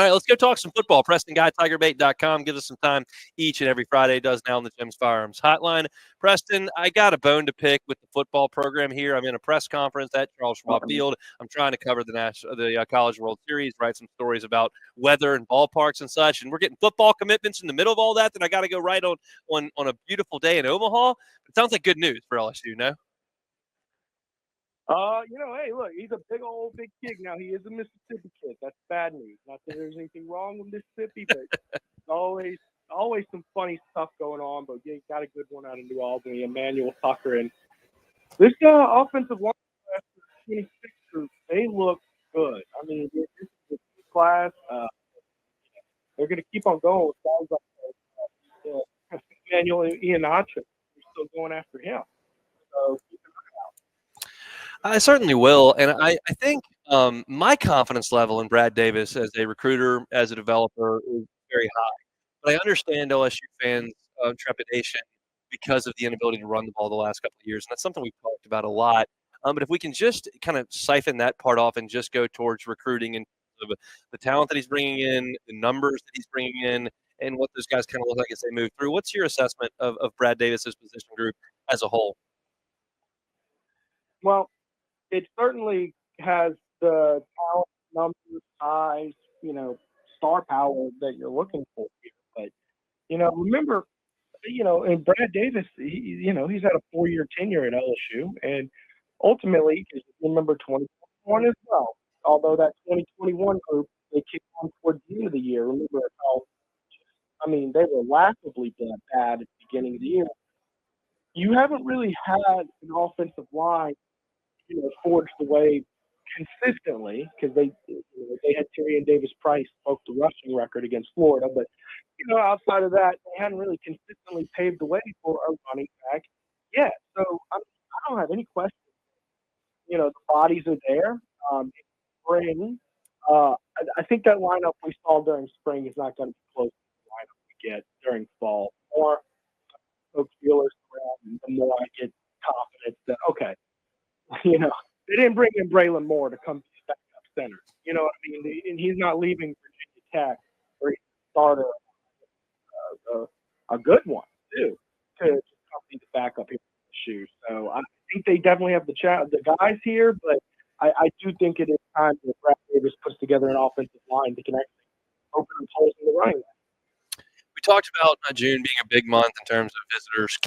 All right, let's go talk some football. Preston Guy, TigerBait.com, gives us some time each and every Friday. Does now on the Jim's Firearms Hotline. Preston, I got a bone to pick with the football program here. I'm in a press conference at Charles Schwab Field. I'm trying to cover the College World Series, write some stories about weather and ballparks and such. And we're getting football commitments in the middle of all that. Then I got to go right on a beautiful day in Omaha. It sounds like good news for LSU, no? Hey, look, he's a big kid now. He is a Mississippi kid. That's bad news. Not that there's anything wrong with Mississippi, but always some funny stuff going on. But you got a good one out of New Albany, Emmanuel Corcoran. This offensive line class for the 26 group, they look good. I mean, this is a good class. They're going to keep on going with guys like Emmanuel Iheanacho. They're still going after him. So I certainly will, and I think my confidence level in Brad Davis as a recruiter, as a developer, is very high. But I understand LSU fans' trepidation because of the inability to run the ball the last couple of years, and that's something we've talked about a lot. But if we can just kind of siphon that part off and just go towards recruiting and the talent that he's bringing in, the numbers that he's bringing in, and what those guys kind of look like as they move through, what's your assessment of Brad Davis's position group as a whole? Well, it certainly has the talent, numbers, size, star power that you're looking for here. But, remember, and Brad Davis, he's had a 4-year tenure at LSU, and ultimately, remember 2021 as well. Although that 2021 group, they kicked on towards the end of the year. Remember how, they were laughably bad at the beginning of the year. You haven't really had an offensive line forged the way consistently because they had Tyrion Davis-Price broke the rushing record against Florida, but outside of that, they hadn't really consistently paved the way for a running back yet. So I don't have any question. The bodies are there. In spring, I think that lineup we saw during spring is not going to be close to the lineup we get during fall. The more Coach Wheeler's around, the more I get confidence that okay. They didn't bring in Braylon Moore to come be backup center. You know what I mean? And he's not leaving Virginia Tech where he's a starter, a good one too, to come be the backup here in the shoes. So I think they definitely have the guys here, but I do think it is time that Brad Davis puts together an offensive line that can actually open up holes in the running line. We talked about June being a big month in terms of visitors,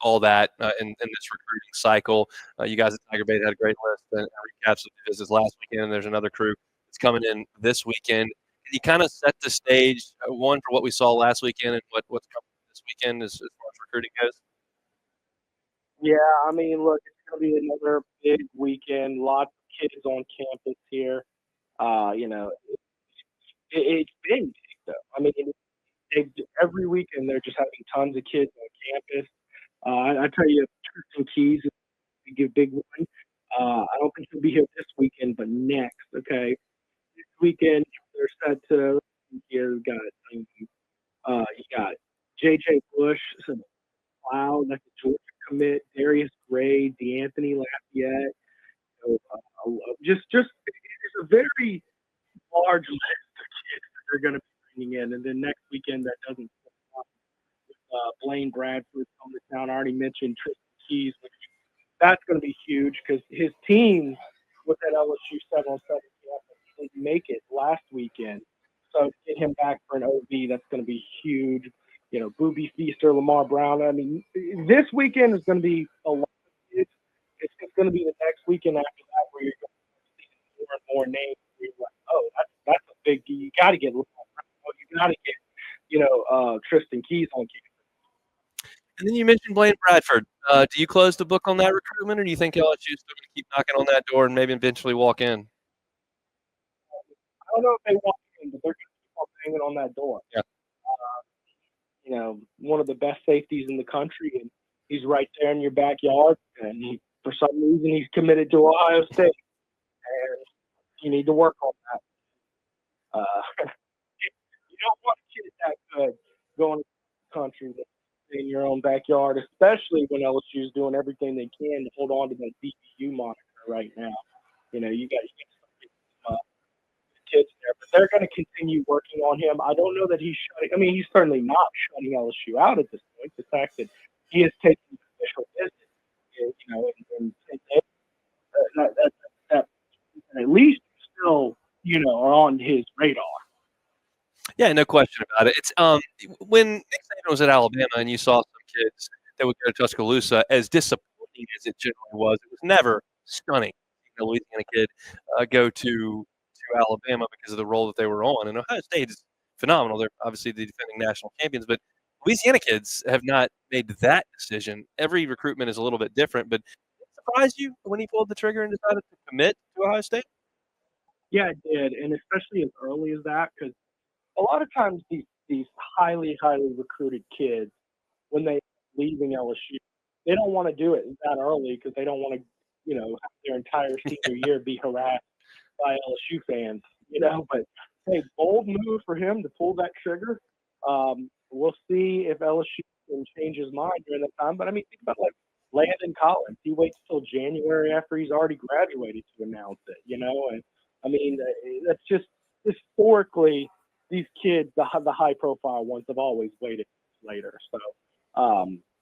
all that in this recruiting cycle. You guys at Tiger Bait had a great list and recaps of the visits last weekend, and there's another crew that's coming in this weekend. Can you kind of set the stage, one, for what we saw last weekend and what's coming this weekend as far as recruiting goes? Yeah, look, it's going to be another big weekend. Lots of kids on campus here. It's been big, though. Every weekend they're just having tons of kids on campus. I tell you, Tristan Keys is a big one. I don't think he'll be here this weekend, but next, okay? This weekend, they're set to – you got J.J. Bush, Cloud, that's a Georgia commit, Darius Gray, DeAnthony Lafayette. Just it's a very large list of kids that they're going to be bringing in. And then next weekend, that doesn't Blaine Bradford from the town. I already mentioned Tristan Keys, which that's going to be huge because his team with that LSU 7-on-7 didn't make it last weekend. So to get him back for an OB, that's going to be huge. Booby Feaster, Lamar Brown. This weekend is going to be a lot of kids. It's going to be the next weekend after that where you're going to see more and more names. Where you're like, oh, that's a big. You got to get Lamar Brown. You got to get Tristan Keys on campus. And then you mentioned Blaine Bradford. Do you close the book on that recruitment, or do you think LSU is still going to keep knocking on that door and maybe eventually walk in? I don't know if they walk in, but they're going to keep on banging on that door. Yeah. One of the best safeties in the country, and he's right there in your backyard. And for some reason, he's committed to Ohio State, and you need to work on that. You don't want a kid that good going to the country in your own backyard, especially when LSU is doing everything they can to hold on to that DBU moniker right now. You got some kids there, but they're going to continue working on him. I don't know that he's shutting. I mean, he's certainly not shutting LSU out at this point. The fact that he is taking official visit, in 10 days, that at least still, are on his radar. Yeah, no question about it. It's when Nick Saban was at Alabama and you saw some kids that would go to Tuscaloosa, as disappointing as it generally was never stunning. A Louisiana kid go to Alabama because of the role that they were on. And Ohio State is phenomenal. They're obviously the defending national champions, but Louisiana kids have not made that decision. Every recruitment is a little bit different, but did it surprise you when he pulled the trigger and decided to commit to Ohio State? Yeah, it did, and especially as early as that, because a lot of times these highly recruited kids, when they leaving LSU, they don't want to do it that early because they don't want to, have their entire senior year be harassed by LSU fans, But hey, bold move for him to pull that trigger. We'll see if LSU can change his mind during that time. But I mean, think about like Landon Collins. He waits till January after he's already graduated to announce it, And I mean, that's just historically these kids, the high profile ones, have always waited later. So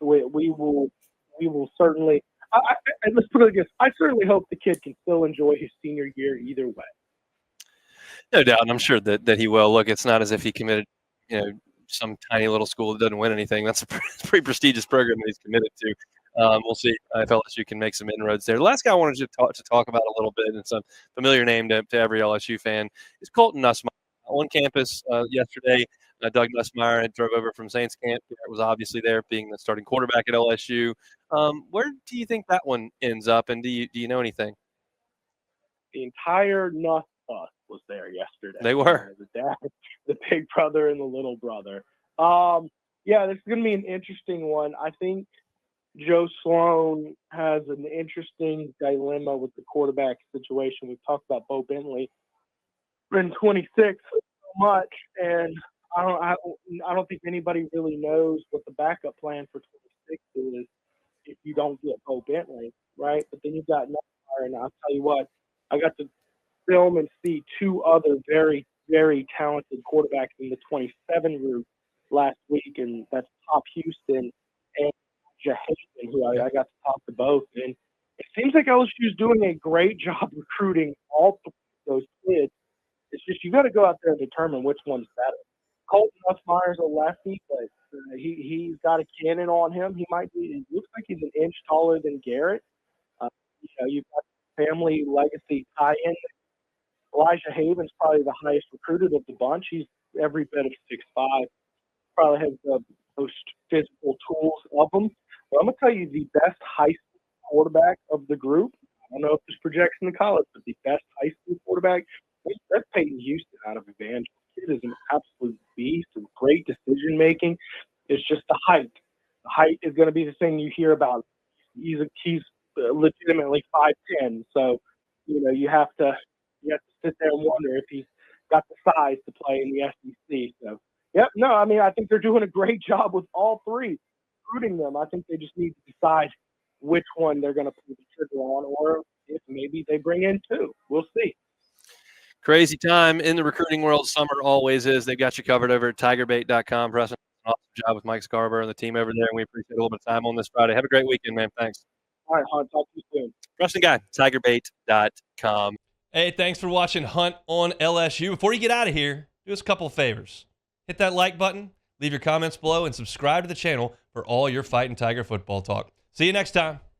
we will certainly. Let's put it like this. I certainly hope the kid can still enjoy his senior year either way. No doubt, and I'm sure that he will. Look, it's not as if he committed, some tiny little school that doesn't win anything. That's a pretty prestigious program that he's committed to. We'll see if LSU can make some inroads there. The last guy I wanted to talk about a little bit, and it's a familiar name to every LSU fan, is Colton Nussmeier. On campus yesterday, Doug Nussmeier had drove over from Saints camp. Garrett was obviously there, being the starting quarterback at LSU. Where do you think that one ends up, and do you know anything? The entire Nuss bus was there yesterday. They were. The dad, the big brother, and the little brother. Yeah, this is going to be an interesting one. I think Joe Sloan has an interesting dilemma with the quarterback situation. We've talked about Bo Bentley in 26 so much, and I don't think anybody really knows what the backup plan for 26 is if you don't get Bo Bentley, right? But then you've got Nussmeier, and I'll tell you what, I got to film and see two other very, very talented quarterbacks in the 27 group last week, and that's Top Houston and Jahaven, who I got to talk to both. And it seems like LSU is doing a great job recruiting all three of those kids. It's just you got to go out there and determine which one's better. Colton Nussmeier's a lefty, but he's got a cannon on him. He looks like he's an inch taller than Garrett. You've got family legacy tie-in. Elijah Haven's probably the highest recruited of the bunch. He's every bit of 6'5". Probably has the most physical tools of them. But I'm going to tell you the best high school quarterback of the group. I don't know if this projects in the college, but the best high school quarterback, that's Peyton Houston out of Evangeline. The kid is an absolute beast of great decision-making. It's just the height. The height is going to be the thing you hear about. He's legitimately 5'10", so you have to sit there and wonder if he's got the size to play in the SEC. So, yep, no, I mean, I think they're doing a great job with all three, recruiting them. I think they just need to decide which one they're going to pull the trigger on, or if maybe they bring in two. We'll see. Crazy time in the recruiting world. Summer always is. They've got you covered over at tigerbait.com. Preston, awesome job with Mike Scarborough and the team over there, and we appreciate a little bit of time on this Friday. Have a great weekend, man. Thanks. All right, Hunt. Talk to you soon. Preston Guy, tigerbait.com. Hey, thanks for watching Hunt on LSU. Before you get out of here, do us a couple of favors. Hit that like button, leave your comments below, and subscribe to the channel for all your Fighting Tiger football talk. See you next time.